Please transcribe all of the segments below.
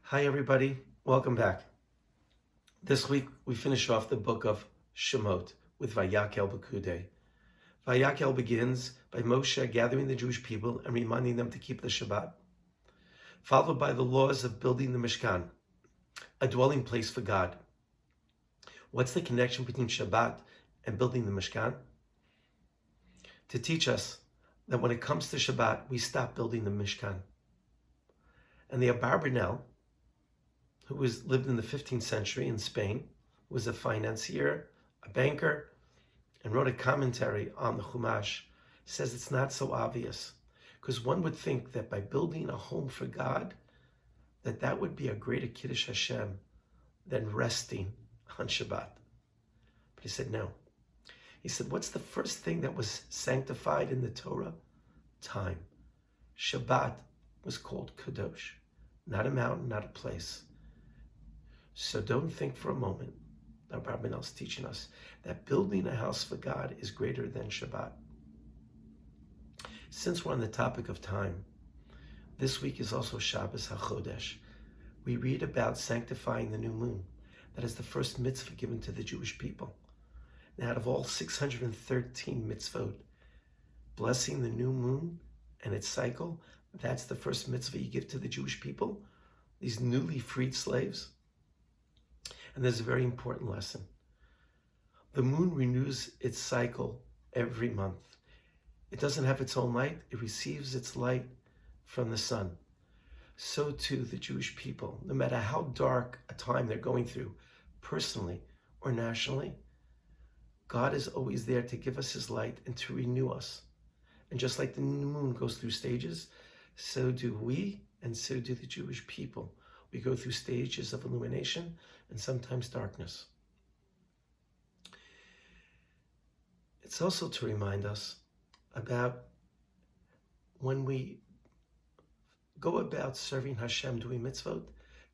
Hi everybody, welcome back. This week we finish off the book of Shemot with Vayakhel Pekudei. Vayakhel begins by Moshe gathering the Jewish people and reminding them to keep the Shabbat, followed by the laws of building the Mishkan, a dwelling place for God. What's the connection between Shabbat and building the Mishkan? To teach us that when it comes to Shabbat, we stop building the Mishkan. And the Abarbanel, who lived in the 15th century in Spain, was a financier, a banker, and wrote a commentary on the Chumash, says it's not so obvious, because one would think that by building a home for God, that would be a greater Kiddush Hashem than resting on Shabbat. But he said no. He said, what's the first thing that was sanctified in the Torah? Time. Shabbat was called Kadosh, not a mountain, not a place. So don't think for a moment, Rabbi is teaching us, that building a house for God is greater than Shabbat. Since we're on the topic of time, this week is also Shabbat HaChodesh. We read about sanctifying the new moon. That is the first mitzvah given to the Jewish people. And out of all 613 mitzvot, blessing the new moon and its cycle, that's the first mitzvah you give to the Jewish people, these newly freed slaves. And there's a very important lesson. The moon renews its cycle every month. It doesn't have its own light. It receives its light from the sun. So too the Jewish people, no matter how dark a time they're going through, personally or nationally, God is always there to give us his light and to renew us. And just like the new moon goes through stages, so do we, and so do the Jewish people. We go through stages of illumination and sometimes darkness. It's also to remind us about when we go about serving Hashem, doing mitzvot,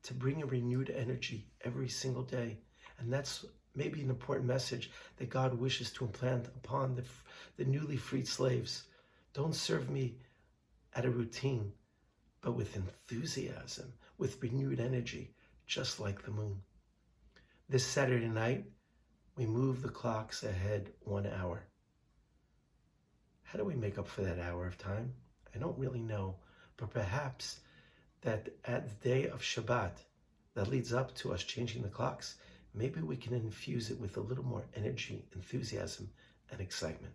to bring a renewed energy every single day. And that's maybe an important message that God wishes to implant upon the newly freed slaves. Don't serve me at a routine, but with enthusiasm, with renewed energy, just like the moon. This Saturday night, we move the clocks ahead 1 hour. How do we make up for that hour of time? I don't really know, but perhaps that at the day of Shabbat, that leads up to us changing the clocks, maybe we can infuse it with a little more energy, enthusiasm, and excitement.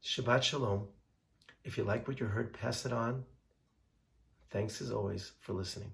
Shabbat Shalom. If you like what you heard, pass it on. Thanks as always for listening.